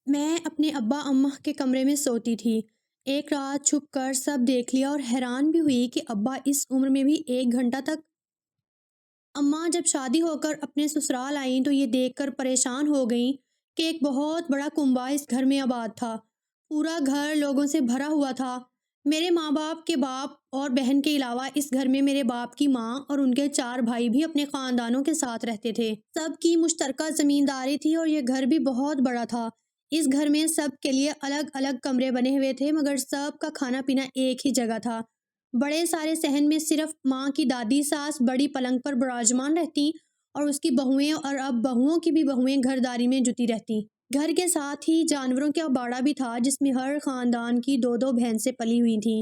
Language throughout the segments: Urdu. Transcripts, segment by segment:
میں اپنے ابا اماں کے کمرے میں سوتی تھی۔ ایک رات چھپ کر سب دیکھ لیا اور حیران بھی ہوئی کہ ابا اس عمر میں بھی 1 گھنٹہ تک۔ اماں جب شادی ہو کر اپنے سسرال آئیں تو یہ دیکھ کر پریشان ہو گئیں کہ ایک بہت بڑا کنبہ اس گھر میں آباد تھا۔ پورا گھر لوگوں سے بھرا ہوا تھا۔ میرے ماں باپ کے باپ اور بہن کے علاوہ اس گھر میں میرے باپ کی ماں اور ان کے 4 بھائی بھی اپنے خاندانوں کے ساتھ رہتے تھے۔ سب کی مشترکہ زمینداری تھی اور یہ گھر بھی بہت بڑا تھا۔ اس گھر میں سب کے لیے الگ الگ کمرے بنے ہوئے تھے، مگر سب کا کھانا پینا ایک ہی جگہ تھا۔ بڑے سارے صحن میں صرف ماں کی دادی ساس بڑی پلنگ پر براجمان رہتی اور اس کی بہویں اور اب بہوؤں کی بھی بہویں گھرداری میں جٹی رہتی۔ گھر کے ساتھ ہی جانوروں کا باڑہ بھی تھا جس میں ہر خاندان کی 2 بھینسیں پلی ہوئی تھیں۔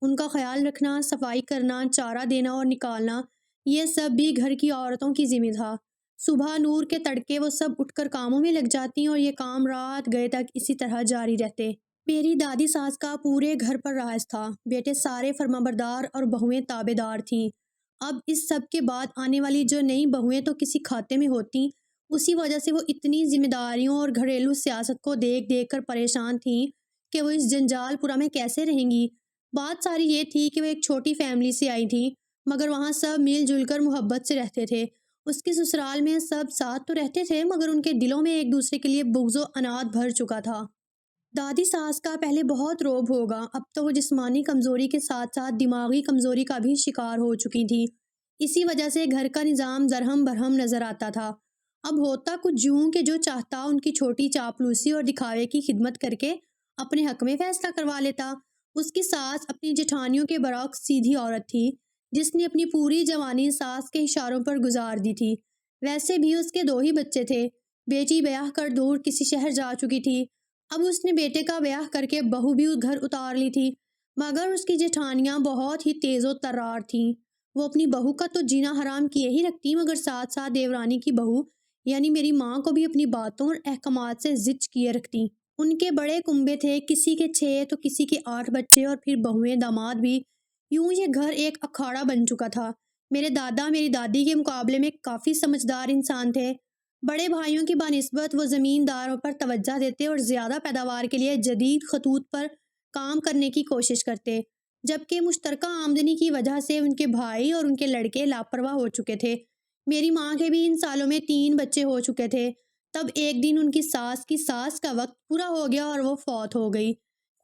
ان کا خیال رکھنا، صفائی کرنا، چارہ دینا اور نکالنا، یہ سب بھی گھر کی عورتوں کی ذمہ تھا۔ صبح نور کے تڑکے وہ سب اٹھ کر کاموں میں لگ جاتی اور یہ کام رات گئے تک اسی طرح جاری رہتے۔ میری دادی ساس کا پورے گھر پر راج تھا۔ بیٹے سارے فرمانبردار اور بہویں تابع دار تھیں۔ اب اس سب کے بعد آنے والی جو نئی بہویں تو کسی کھاتے میں ہوتیں، اسی وجہ سے وہ اتنی ذمہ داریوں اور گھریلو سیاست کو دیکھ دیکھ کر پریشان تھیں کہ وہ اس جنجال پورا میں کیسے رہیں گی۔ بات ساری یہ تھی کہ وہ ایک چھوٹی فیملی سے آئی تھیں، مگر وہاں سب مل جل کر محبت سے رہتے تھے۔ اس کے سسرال میں سب ساتھ تو رہتے تھے، مگر ان کے دلوں میں ایک دوسرے کے لیے بغض و عناد بھر چکا تھا۔ دادی ساس کا پہلے بہت روب ہوگا، اب تو وہ جسمانی کمزوری کے ساتھ ساتھ دماغی کمزوری کا بھی شکار ہو چکی تھی۔ اسی وجہ سے گھر کا نظام درہم برہم نظر آتا تھا۔ اب ہوتا کچھ یوں کہ جو چاہتا ان کی چھوٹی چاپلوسی اور دکھاوے کی خدمت کر کے اپنے حق میں فیصلہ کروا لیتا۔ اس کی ساس اپنی جٹھانیوں کے برعکس سیدھی عورت تھی، جس نے اپنی پوری جوانی ساس کے اشاروں پر گزار دی تھی۔ ویسے بھی اس کے 2 ہی بچے تھے۔ بیٹی بیاہ کر دور کسی شہر جا چکی تھی۔ اب اس نے بیٹے کا بیاہ کر کے بہو بھی گھر اتار لی تھی، مگر اس کی جٹھانیاں بہت ہی تیز و ترار تھیں۔ وہ اپنی بہو کا تو جینا حرام کیے ہی رکھتی، مگر ساتھ ساتھ دیورانی کی بہو یعنی میری ماں کو بھی اپنی باتوں اور احکامات سے زچ کیے رکھتی۔ ان کے بڑے کنبے تھے، کسی کے 6 تو کسی کے 8 بچے اور پھر بہویں داماد بھی۔ یوں یہ گھر ایک اکھاڑا بن چکا تھا۔ میرے دادا میری دادی کے مقابلے میں کافی سمجھدار انسان تھے۔ بڑے بھائیوں کی بنسبت وہ زمینداروں پر توجہ دیتے اور زیادہ پیداوار کے لیے جدید خطوط پر کام کرنے کی کوشش کرتے، جبکہ مشترکہ آمدنی کی وجہ سے ان کے بھائی اور ان کے لڑکے لاپرواہ ہو چکے تھے۔ میری ماں کے بھی ان سالوں میں 3 بچے ہو چکے تھے۔ تب ایک دن ان کی ساس کا وقت پورا ہو گیا اور وہ فوت ہو گئی۔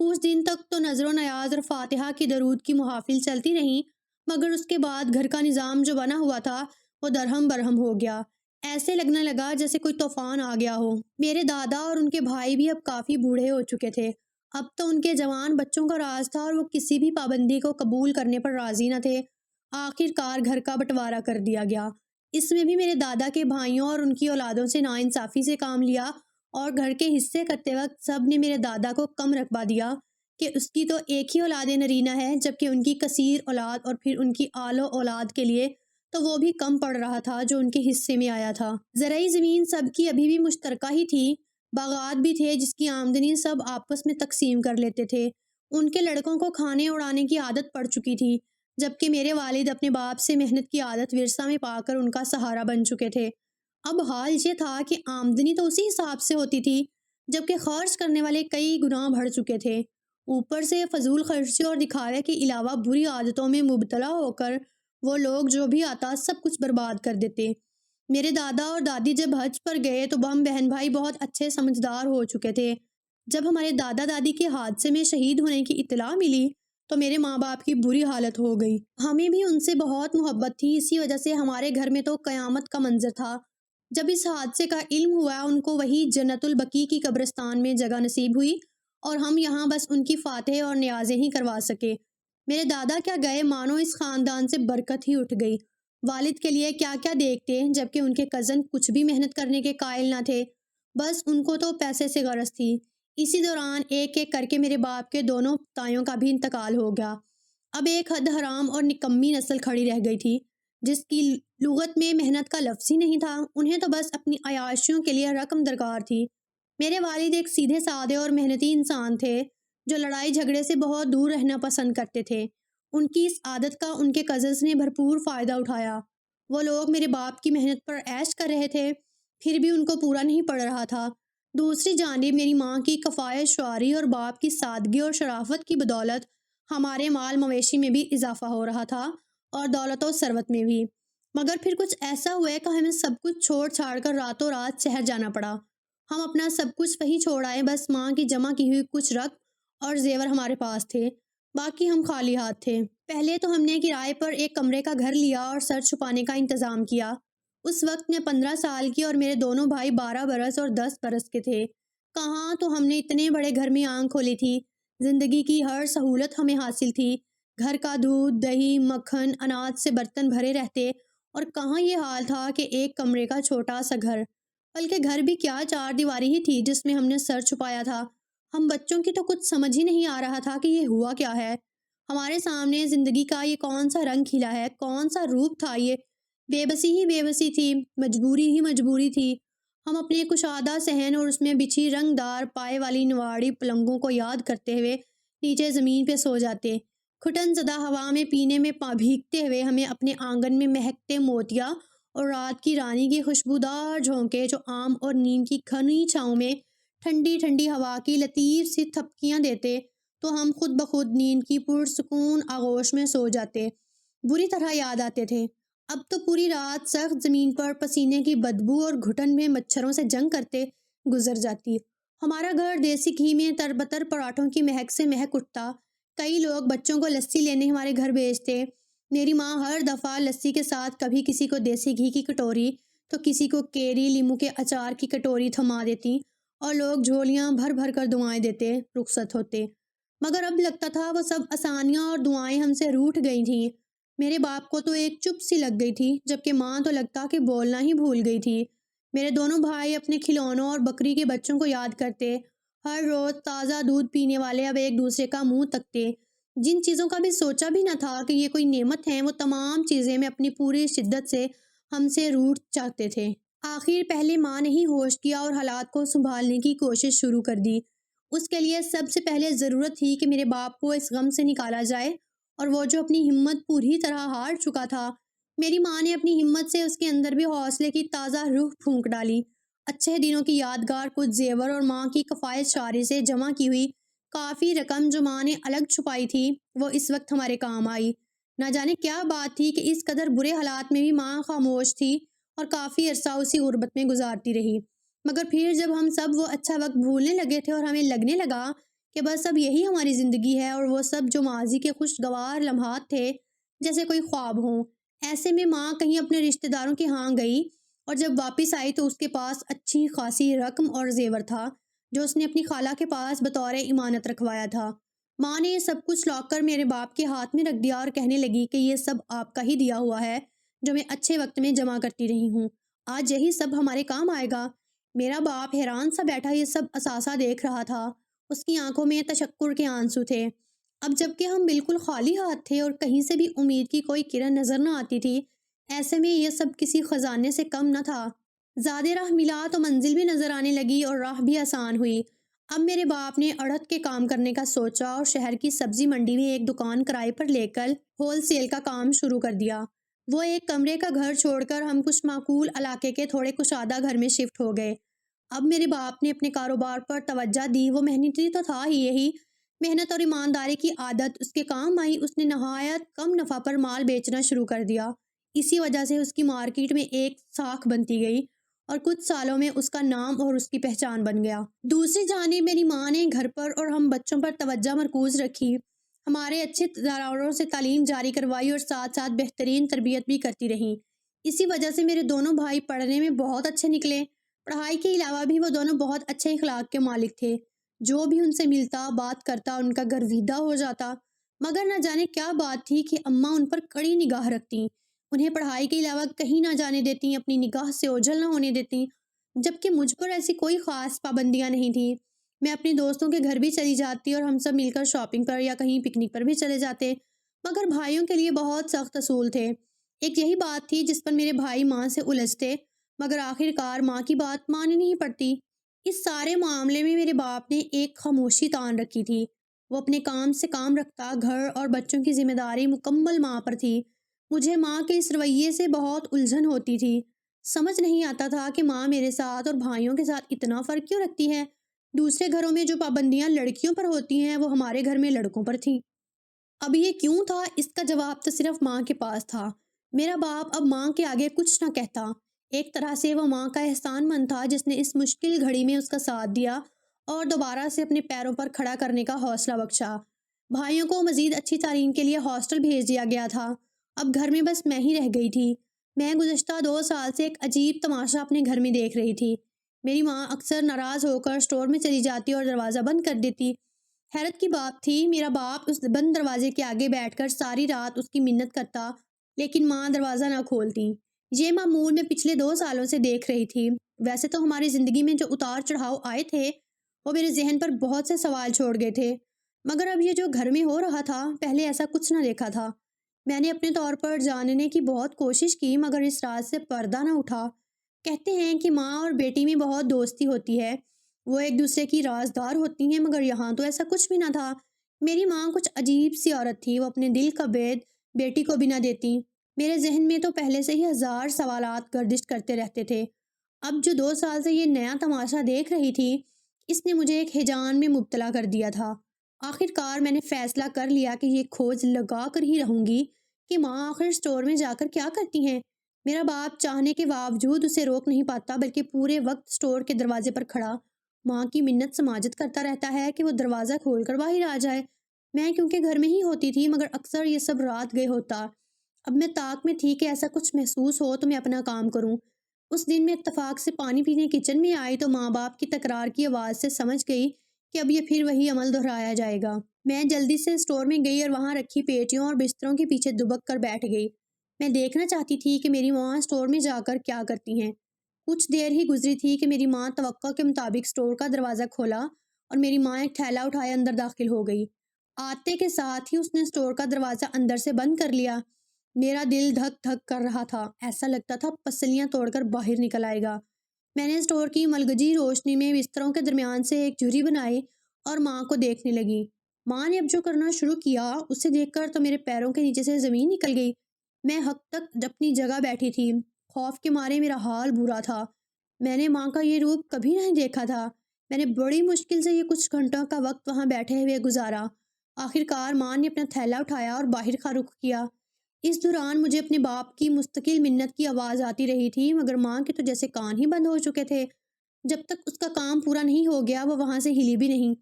کچھ دن تک تو نظر و نیاز اور فاتحہ کی درود کی محافل چلتی رہیں، مگر اس کے بعد گھر کا نظام جو بنا ہوا تھا وہ درہم برہم ہو گیا۔ ایسے لگنے لگا جیسے کوئی طوفان آ گیا ہو۔ میرے دادا اور ان کے بھائی بھی اب کافی بوڑھے ہو چکے تھے۔ اب تو ان کے جوان بچوں کا راز تھا اور وہ کسی بھی پابندی کو قبول کرنے پر راضی نہ تھے۔ آخر کار گھر کا بٹوارا کر دیا گیا۔ اس میں بھی میرے دادا کے بھائیوں اور ان کی اولادوں سے ناانصافی سے کام لیا اور گھر کے حصے کرتے وقت سب نے میرے دادا کو کم رقبہ دیا کہ اس کی تو ایک ہی اولاد نرینہ ہے، جبکہ ان کی کثیر اولاد اور پھر ان کی آل و اولاد کے لیے تو وہ بھی کم پڑ رہا تھا جو ان کے حصے میں آیا تھا۔ زرعی زمین سب کی ابھی بھی مشترکہ ہی تھی، باغات بھی تھے جس کی آمدنی سب آپس میں تقسیم کر لیتے تھے۔ ان کے لڑکوں کو کھانے اڑانے کی عادت پڑ چکی تھی، جبکہ میرے والد اپنے باپ سے محنت کی عادت ورثہ میں پا کر ان کا سہارا بن چکے تھے۔ اب حال یہ تھا کہ آمدنی تو اسی حساب سے ہوتی تھی، جبکہ خرچ کرنے والے کئی گنا بڑھ چکے تھے۔ اوپر سے فضول خرچی اور دکھاوے کے علاوہ بری عادتوں میں مبتلا ہو کر وہ لوگ جو بھی آتا سب کچھ برباد کر دیتے۔ میرے دادا اور دادی جب حج پر گئے تو ہم بہن بھائی بہت اچھے سمجھدار ہو چکے تھے۔ جب ہمارے دادا دادی کے حادثے میں شہید ہونے کی اطلاع ملی تو میرے ماں باپ کی بری حالت ہو گئی۔ ہمیں بھی ان سے بہت محبت تھی، اسی وجہ سے ہمارے گھر میں تو قیامت کا منظر تھا۔ جب اس حادثے کا علم ہوا ان کو وہی جنت البقیع کی قبرستان میں جگہ نصیب ہوئی اور ہم یہاں بس ان کی فاتح اور نیازیں ہی کروا سکے۔ میرے دادا کیا گئے مانو اس خاندان سے برکت ہی اٹھ گئی۔ والد کے لیے کیا کیا دیکھتے، جبکہ ان کے کزن کچھ بھی محنت کرنے کے قائل نہ تھے، بس ان کو تو پیسے سے غرض تھی۔ اسی دوران ایک ایک کر کے میرے باپ کے دونوں تایوں کا بھی انتقال ہو گیا۔ اب ایک حد حرام اور نکمی نسل کھڑی رہ گئی تھی، جس کی لغت میں محنت کا لفظ ہی نہیں تھا۔ انہیں تو بس اپنی عیاشیوں کے لیے رقم درکار تھی۔ میرے والد ایک سیدھے سادے اور محنتی انسان تھے جو لڑائی جھگڑے سے بہت دور رہنا پسند کرتے تھے۔ ان کی اس عادت کا ان کے کزنز نے بھرپور فائدہ اٹھایا۔ وہ لوگ میرے باپ کی محنت پر عیش کر رہے تھے، پھر بھی ان کو پورا نہیں پڑ رہا تھا۔ دوسری جانب میری ماں کی کفایت شعاری اور باپ کی سادگی اور شرافت کی بدولت ہمارے مال مویشی میں بھی اضافہ ہو رہا تھا اور دولت و ثروت میں بھی۔ مگر پھر کچھ ایسا ہوا کہ ہمیں سب کچھ چھوڑ چھاڑ کر راتوں رات شہر جانا پڑا۔ ہم اپنا سب کچھ وہیں چھوڑ آئے، بس ماں کی جمع کی ہوئی کچھ رقم اور زیور ہمارے پاس تھے، باقی ہم خالی ہاتھ تھے۔ پہلے تو ہم نے کرائے پر ایک کمرے کا گھر لیا اور سر چھپانے کا انتظام کیا۔ اس وقت میں 15 سال کی اور میرے دونوں بھائی 12 برس اور 10 برس کے تھے۔ کہاں تو ہم نے اتنے بڑے گھر میں آنکھ کھولی تھی، زندگی کی ہر سہولت ہمیں حاصل تھی، گھر کا دودھ دہی مکھن اناج سے برتن بھرے رہتے، اور کہاں یہ حال تھا کہ ایک کمرے کا چھوٹا سا گھر، بلکہ گھر بھی کیا، 4 دیواری ہی تھی جس میں ہم نے سر چھپایا تھا۔ ہم بچوں کی تو کچھ سمجھ ہی نہیں آ رہا تھا کہ یہ ہوا کیا ہے۔ ہمارے سامنے زندگی کا یہ کون سا رنگ کھلا ہے، کون سا روپ تھا، یہ بے بسی ہی بے بسی تھی، مجبوری ہی مجبوری تھی۔ ہم اپنے کشادہ صحن اور اس میں بچھی رنگ دار پائے والی نواڑی پلنگوں کو یاد کرتے ہوئے نیچے زمین پہ سو جاتے۔ گھٹن زدہ ہوا میں پینے میں بھیگتے ہوئے ہمیں اپنے آنگن میں مہکتے موتیا اور رات کی رانی کی خوشبودار جھونکے جو آم اور نیم کی گھنی چھاؤں میں ٹھنڈی ٹھنڈی ہوا کی لطیف سی تھپکیاں دیتے، تو ہم خود بخود نیند کی پرسکون آغوش میں سو جاتے۔ بری طرح یاد آتے تھے۔ اب تو پوری رات سخت زمین پر پسینے کی بدبو اور گھٹن میں مچھروں سے جنگ کرتے گزر جاتی۔ ہمارا گھر دیسی گھی میں تربتر پراٹھوں کی مہک سے مہک اٹھتا۔ کئی لوگ بچوں کو لسی لینے ہمارے گھر بھیجتے۔ میری ماں ہر دفعہ لسی کے ساتھ کبھی کسی کو دیسی گھی کی کٹوری تو کسی کو کیری لیموں کے اچار کی کٹوری تھما دیتی، اور لوگ جھولیاں بھر بھر کر دعائیں دیتے رخصت ہوتے۔ مگر اب لگتا تھا وہ سب آسانیاں اور دعائیں ہم سے روٹھ گئی تھیں۔ میرے باپ کو تو ایک چپ سی لگ گئی تھی، جبکہ ماں تو لگتا کہ بولنا ہی بھول گئی تھی۔ میرے دونوں بھائی اپنے کھلونوں اور بکری کے بچوں کو یاد کرتے۔ ہر روز تازہ دودھ پینے والے اب ایک دوسرے کا منہ تکتے۔ جن چیزوں کا بھی سوچا بھی نہ تھا کہ یہ کوئی نعمت ہے، وہ تمام چیزیں میں اپنی پوری شدت سے ہم سے روٹھ چاہتے تھے۔ آخر پہلے ماں نے ہی ہوش کیا اور حالات کو سنبھالنے کی کوشش شروع کر دی۔ اس کے لیے سب سے پہلے ضرورت تھی کہ میرے باپ کو اس غم سے نکالا جائے، اور وہ جو اپنی ہمت پوری طرح ہار چکا تھا، میری ماں نے اپنی ہمت سے اس کے اندر بھی حوصلے کی تازہ روح پھونک ڈالی۔ اچھے دنوں کی یادگار کچھ زیور اور ماں کی کفایت شعاری سے جمع کی ہوئی کافی رقم جو ماں نے الگ چھپائی تھی، وہ اس وقت ہمارے کام آئی۔ نہ جانے کیا بات تھی کہ اس قدر برے حالات میں بھی ماں خاموش تھی اور کافی عرصہ اسی غربت میں گزارتی رہی۔ مگر پھر جب ہم سب وہ اچھا وقت بھولنے لگے تھے اور ہمیں لگنے لگا کہ بس اب یہی ہماری زندگی ہے، اور وہ سب جو ماضی کے خوشگوار لمحات تھے جیسے کوئی خواب ہوں، ایسے میں ماں کہیں اپنے رشتہ داروں کے ہاں گئی، اور جب واپس آئی تو اس کے پاس اچھی خاصی رقم اور زیور تھا جو اس نے اپنی خالہ کے پاس بطور امانت رکھوایا تھا۔ ماں نے یہ سب کچھ لاک کر میرے باپ کے ہاتھ میں رکھ دیا اور کہنے لگی کہ یہ سب آپ کا ہی دیا ہوا ہے جو میں اچھے وقت میں جمع کرتی رہی ہوں، آج یہی سب ہمارے کام آئے گا۔ میرا باپ حیران سا بیٹھا یہ سب اثاثہ دیکھ رہا تھا، اس کی آنکھوں میں تشکر کے آنسو تھے۔ اب جب کہ ہم بالکل خالی ہاتھ تھے اور کہیں سے بھی امید کی کوئی کرن نظر نہ آتی تھی، ایسے میں یہ سب کسی خزانے سے کم نہ تھا۔ زیادہ راہ ملا تو منزل بھی نظر آنے لگی اور راہ بھی آسان ہوئی۔ اب میرے باپ نے اڑھد کے کام کرنے کا سوچا اور شہر کی سبزی منڈی میں ایک دکان کرائے پر لے کر ہول سیل کا کام شروع کر دیا۔ وہ ایک کمرے کا گھر چھوڑ کر ہم کچھ معقول علاقے کے تھوڑے کشادہ گھر میں شفٹ ہو گئے۔ اب میرے باپ نے اپنے کاروبار پر توجہ دی۔ وہ محنتی تو تھا ہی، یہی محنت اور ایمانداری کی عادت اس کے کام آئی۔ اس نے نہایت کم نفع پر مال بیچنا شروع کر دیا، اسی وجہ سے اس کی مارکیٹ میں ایک ساکھ بنتی گئی، اور کچھ سالوں میں اس کا نام اور اس کی پہچان بن گیا۔ دوسری جانب میری ماں نے گھر پر اور ہم بچوں پر توجہ مرکوز رکھی، ہمارے اچھے اداروں سے تعلیم جاری کروائی اور ساتھ ساتھ بہترین تربیت بھی کرتی رہیں۔ اسی وجہ سے میرے دونوں بھائی پڑھنے میں بہت اچھے نکلے۔ پڑھائی کے علاوہ بھی وہ دونوں بہت اچھے اخلاق کے مالک تھے۔ جو بھی ان سے ملتا بات کرتا ان کا گرویدہ ہو جاتا۔ مگر نہ جانے کیا بات تھی کہ اماں ان پر کڑی نگاہ رکھتیں، انہیں پڑھائی کے علاوہ کہیں نہ جانے دیتی، اپنی نگاہ سے اوجھل نہ ہونے دیتی، جبکہ مجھ پر ایسی کوئی خاص پابندیاں نہیں تھیں۔ میں اپنے دوستوں کے گھر بھی چلی جاتی اور ہم سب مل کر شاپنگ پر یا کہیں پکنک پر بھی چلے جاتے، مگر بھائیوں کے لیے بہت سخت اصول تھے۔ ایک یہی بات تھی جس پر میرے بھائی ماں سے الجھتے، مگر آخر کار ماں کی بات مانی نہیں پڑتی۔ اس سارے معاملے میں میرے باپ نے ایک خاموشی تان رکھی تھی۔ وہ اپنے کام سے کام رکھتا، گھر اور بچوں کی ذمہ داری مکمل ماں پر تھی۔ مجھے ماں کے اس رویے سے بہت الجھن ہوتی تھی۔ سمجھ نہیں آتا تھا کہ ماں میرے ساتھ اور بھائیوں کے ساتھ اتنا فرق کیوں رکھتی ہے۔ دوسرے گھروں میں جو پابندیاں لڑکیوں پر ہوتی ہیں وہ ہمارے گھر میں لڑکوں پر تھیں۔ اب یہ کیوں تھا، اس کا جواب تو صرف ماں کے پاس تھا۔ میرا باپ اب ماں کے آگے کچھ نہ کہتا۔ ایک طرح سے وہ ماں کا احسان مند تھا جس نے اس مشکل گھڑی میں اس کا ساتھ دیا اور دوبارہ سے اپنے پیروں پر کھڑا کرنے کا حوصلہ بخشا۔ بھائیوں کو مزید اچھی تعلیم کے لیے ہاسٹل بھیج دیا گیا تھا۔ اب گھر میں بس میں ہی رہ گئی تھی۔ میں گزشتہ 2 سال سے ایک عجیب تماشا اپنے گھر میں دیکھ رہی تھی۔ میری ماں اکثر ناراض ہو کر اسٹور میں چلی جاتی اور دروازہ بند کر دیتی۔ حیرت کی بات تھی، میرا باپ اس بند دروازے کے آگے بیٹھ کر ساری رات اس کی منت کرتا، لیکن ماں دروازہ نہ کھولتی۔ یہ معمول میں پچھلے 2 سالوں سے دیکھ رہی تھی۔ ویسے تو ہماری زندگی میں جو اتار چڑھاؤ آئے تھے وہ میرے ذہن پر بہت سے سوال چھوڑ گئے تھے، مگر اب یہ جو گھر میں ہو رہا تھا، پہلے ایسا کچھ نہ دیکھا تھا۔ میں نے اپنے طور پر جاننے کی بہت کوشش کی مگر اس راز سے پردہ نہ اٹھا۔ کہتے ہیں کہ ماں اور بیٹی میں بہت دوستی ہوتی ہے، وہ ایک دوسرے کی رازدار ہوتی ہیں، مگر یہاں تو ایسا کچھ بھی نہ تھا۔ میری ماں کچھ عجیب سی عورت تھی، وہ اپنے دل کا بید بیٹی کو بھی نہ دیتی۔ میرے ذہن میں تو پہلے سے ہی ہزار سوالات گردش کرتے رہتے تھے۔ اب جو 2 سال سے یہ نیا تماشا دیکھ رہی تھی، اس نے مجھے ایک ہیجان میں مبتلا کر دیا تھا۔ آخر کار میں نے فیصلہ کر لیا کہ یہ کھوج لگا کر ہی رہوں گی کہ ماں آخر اسٹور میں جا کر کیا کرتی ہیں۔ میرا باپ چاہنے کے باوجود اسے روک نہیں پاتا، بلکہ پورے وقت اسٹور کے دروازے پر کھڑا ماں کی منت سماجت کرتا رہتا ہے کہ وہ دروازہ کھول کر باہر آ جائے۔ میں کیونکہ گھر میں ہی ہوتی تھی، مگر اکثر یہ سب رات گئے ہوتا۔ اب میں طاق میں تھی کہ ایسا کچھ محسوس ہو تو میں اپنا کام کروں۔ اس دن میں اتفاق سے پانی پینے کچن میں آئی تو ماں باپ کی تکرار کی آواز سے سمجھ گئی کہ اب یہ پھر وہی عمل دہرایا جائے گا۔ میں جلدی سے اسٹور میں گئی اور وہاں رکھی پیٹیوں اور بستروں کے پیچھے دبک کر بیٹھ گئی۔ میں دیکھنا چاہتی تھی کہ میری ماں اسٹور میں جا کر کیا کرتی ہیں۔ کچھ دیر ہی گزری تھی کہ میری ماں توقع کے مطابق اسٹور کا دروازہ کھولا اور میری ماں ایک تھیلا اٹھائے اندر داخل ہو گئی۔ آتے کے ساتھ ہی اس نے اسٹور کا دروازہ اندر سے بند کر لیا۔ میرا دل دھک دھک کر رہا تھا، ایسا لگتا تھا پسلیاں توڑ کر باہر نکل آئے گا۔ میں نے اسٹور کی ملگجی روشنی میں بستروں کے درمیان سے ایک جھری بنائی اور ماں کو دیکھنے لگی۔ ماں نے اب جو کرنا شروع کیا اسے دیکھ کر تو میرے پیروں کے نیچے سے زمین نکل گئی۔ میں حق تک اپنی جگہ بیٹھی تھی، خوف کے مارے میرا حال برا تھا۔ میں نے ماں کا یہ روپ کبھی نہیں دیکھا تھا۔ میں نے بڑی مشکل سے یہ کچھ گھنٹوں کا وقت وہاں بیٹھے ہوئے گزارا۔ آخر کار ماں نے اپنا تھیلا اٹھایا اور باہر کا رخ کیا۔ اس دوران مجھے اپنے باپ کی مستقل منت کی آواز آتی رہی تھی، مگر ماں کے تو جیسے کان ہی بند ہو چکے تھے۔ جب تک اس کا کام پورا نہیں ہو گیا وہ وہاں سے ہلی بھی نہیں۔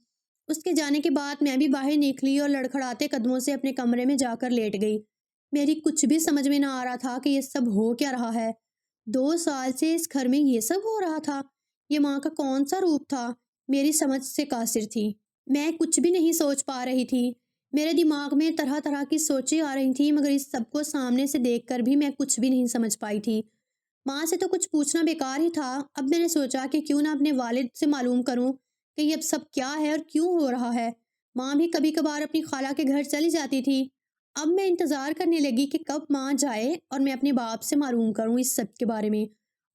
اس کے جانے کے بعد میں بھی باہر نکلی اور لڑکھڑاتے قدموں سے اپنے کمرے میں جا کر لیٹ گئی۔ میری کچھ بھی سمجھ میں نہ آ رہا تھا کہ یہ سب ہو کیا رہا ہے۔ 2 سال سے اس گھر میں یہ سب ہو رہا تھا۔ یہ ماں کا کون سا روپ تھا؟ میری سمجھ سے قاصر تھی۔ میں کچھ بھی نہیں سوچ پا رہی تھی۔ میرے دماغ میں طرح طرح کی سوچیں آ رہی تھیں، مگر اس سب کو سامنے سے دیکھ کر بھی میں کچھ بھی نہیں سمجھ پائی تھی۔ ماں سے تو کچھ پوچھنا بیکار ہی تھا۔ اب میں نے سوچا کہ کیوں نہ اپنے والد سے معلوم کروں کہ یہ اب سب کیا ہے اور کیوں ہو رہا ہے۔ ماں بھی کبھی کبھار اپنی خالہ کے گھر چلی جاتی تھی۔ اب میں انتظار کرنے لگی کہ کب ماں جائے اور میں اپنے باپ سے معلوم کروں اس سب کے بارے میں۔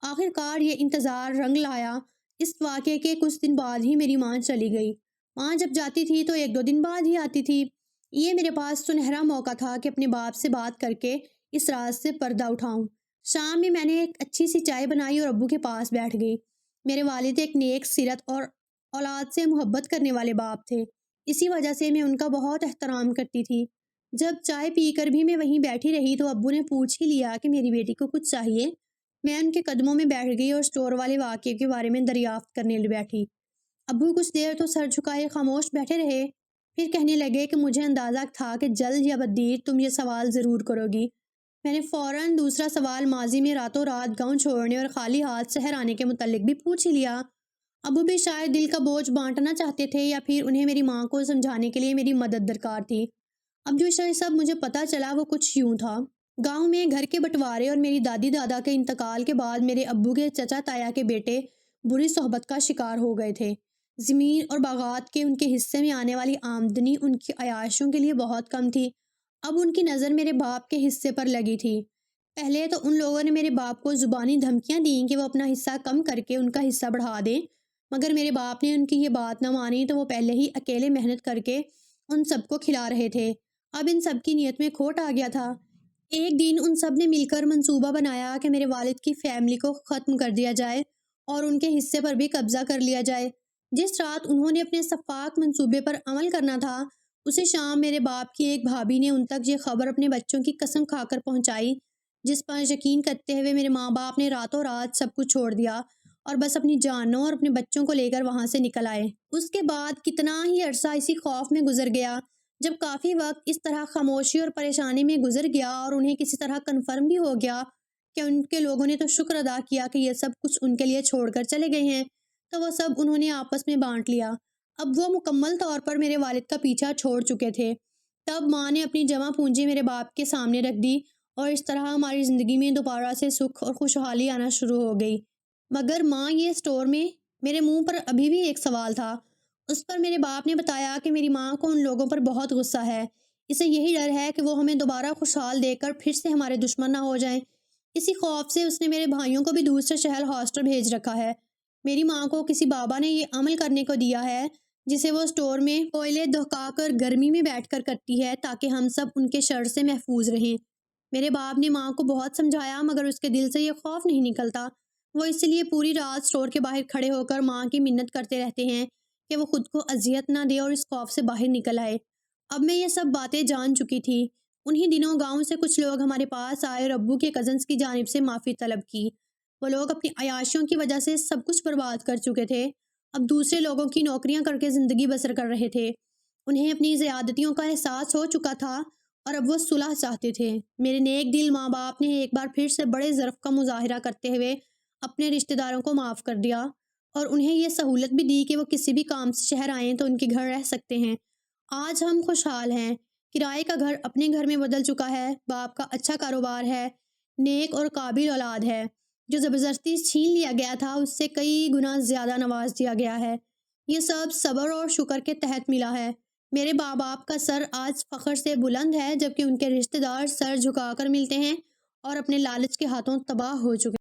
آخر کار یہ انتظار رنگ لایا۔ اس واقعے کے کچھ دن بعد ہی میری ماں چلی گئی۔ ماں جب جاتی تھی تو 1-2 دن بعد ہی آتی تھی۔ یہ میرے پاس سنہرا موقع تھا کہ اپنے باپ سے بات کر کے اس راز سے پردہ اٹھاؤں۔ شام میں میں نے ایک اچھی سی چائے بنائی اور ابو کے پاس بیٹھ گئی۔ میرے والد ایک نیک سیرت اور اولاد سے محبت کرنے والے باپ تھے، اسی وجہ سے میں ان کا بہت احترام کرتی تھی۔ جب چائے پی کر بھی میں وہیں بیٹھی رہی تو ابو نے پوچھ ہی لیا کہ میری بیٹی کو کچھ چاہیے۔ میں ان کے قدموں میں بیٹھ گئی اور اسٹور والے واقعے کے بارے میں دریافت کرنے بیٹھی۔ ابو کچھ دیر تو سر جھکائے خاموش بیٹھے رہے، پھر کہنے لگے کہ مجھے اندازہ تھا کہ جلد یا بددیر تم یہ سوال ضرور کرو گی۔ میں نے فوراً دوسرا سوال ماضی میں راتوں رات گاؤں چھوڑنے اور خالی ہاتھ شہر آنے کے متعلق بھی پوچھ ہی لیا۔ ابو بھی شاید دل کا بوجھ بانٹنا چاہتے تھے یا پھر انہیں میری ماں کو سمجھانے کے لیے میری مدد درکار تھی۔ اب جو سب مجھے پتہ چلا وہ کچھ یوں تھا۔ گاؤں میں گھر کے بٹوارے اور میری دادی دادا کے انتقال کے بعد میرے ابو کے چچا تایا کے بیٹے بری صحبت کا شکار ہو گئے تھے۔ زمین اور باغات کے ان کے حصے میں آنے والی آمدنی ان کی عیاشیوں کے لیے بہت کم تھی۔ اب ان کی نظر میرے باپ کے حصے پر لگی تھی۔ پہلے تو ان لوگوں نے میرے باپ کو زبانی دھمکیاں دیں کہ وہ اپنا حصہ کم کر کے ان کا حصہ بڑھا دیں، مگر میرے باپ نے ان کی یہ بات نہ مانی تو وہ پہلے ہی اکیلے محنت کر کے ان سب کو کھلا رہے تھے۔ اب ان سب کی نیت میں کھوٹ آ گیا تھا۔ ایک دن ان سب نے مل کر منصوبہ بنایا کہ میرے والد کی فیملی کو ختم کر دیا جائے اور ان کے حصے پر بھی قبضہ کر لیا جائے۔ جس رات انہوں نے اپنے سفاک منصوبے پر عمل کرنا تھا، اسی شام میرے باپ کی ایک بھابھی نے ان تک یہ خبر اپنے بچوں کی قسم کھا کر پہنچائی، جس پر یقین کرتے ہوئے میرے ماں باپ نے راتوں رات سب کچھ چھوڑ دیا اور بس اپنی جانوں اور اپنے بچوں کو لے کر وہاں سے نکل آئے۔ اس کے بعد کتنا ہی عرصہ اسی خوف میں گزر گیا۔ جب کافی وقت اس طرح خاموشی اور پریشانی میں گزر گیا اور انہیں کسی طرح کنفرم بھی ہو گیا کہ ان کے لوگوں نے تو شکر ادا کیا کہ یہ سب کچھ ان کے لیے چھوڑ کر چلے گئے ہیں، تو وہ سب انہوں نے آپس میں بانٹ لیا۔ اب وہ مکمل طور پر میرے والد کا پیچھا چھوڑ چکے تھے۔ تب ماں نے اپنی جمع پونجی میرے باپ کے سامنے رکھ دی اور اس طرح ہماری زندگی میں دوبارہ سے سکھ اور خوشحالی آنا شروع ہو گئی۔ مگر ماں، یہ اسٹور میں میرے منہ پر ابھی بھی ایک سوال تھا۔ اس پر میرے باپ نے بتایا کہ میری ماں کو ان لوگوں پر بہت غصہ ہے۔ اسے یہی ڈر ہے کہ وہ ہمیں دوبارہ خوشحال دیکھ کر پھر سے ہمارے دشمن نہ ہو جائیں۔ اسی خوف سے اس نے میرے بھائیوں کو بھی دوسرے شہر ہاسٹل بھیج رکھا ہے۔ میری ماں کو کسی بابا نے یہ عمل کرنے کو دیا ہے جسے وہ اسٹور میں کوئلے دہکا کر گرمی میں بیٹھ کر کرتی ہے تاکہ ہم سب ان کے شر سے محفوظ رہیں۔ میرے باپ نے ماں کو بہت سمجھایا مگر اس کے دل سے یہ خوف نہیں نکلتا۔ وہ اس لیے پوری رات اسٹور کے باہر کھڑے ہو کر ماں کی منت کرتے رہتے ہیں کہ وہ خود کو اذیت نہ دے اور اس خوف سے باہر نکل آئے۔ اب میں یہ سب باتیں جان چکی تھی۔ انہی دنوں گاؤں سے کچھ لوگ ہمارے پاس آئے اور ابو کے کزنس کی جانب سے معافی طلب کی۔ وہ لوگ اپنی عیاشیوں کی وجہ سے سب کچھ برباد کر چکے تھے، اب دوسرے لوگوں کی نوکریاں کر کے زندگی بسر کر رہے تھے۔ انہیں اپنی زیادتیوں کا احساس ہو چکا تھا اور اب وہ صلح چاہتے تھے۔ میرے نیک دل ماں باپ نے ایک بار پھر سے بڑے ظرف کا مظاہرہ کرتے ہوئے اپنے رشتہ داروں کو معاف کر دیا اور انہیں یہ سہولت بھی دی کہ وہ کسی بھی کام سے شہر آئیں تو ان کے گھر رہ سکتے ہیں۔ آج ہم خوشحال ہیں۔ کرائے کا گھر اپنے گھر میں بدل چکا ہے، باپ کا اچھا کاروبار ہے، نیک اور قابل اولاد ہے۔ جو زبردستی چھین لیا گیا تھا اس سے کئی گنا زیادہ نواز دیا گیا ہے۔ یہ سب صبر اور شکر کے تحت ملا ہے۔ میرے ماں باپ کا سر آج فخر سے بلند ہے جبکہ ان کے رشتہ دار سر جھکا کر ملتے ہیں اور اپنے لالچ کے ہاتھوں تباہ ہو چکے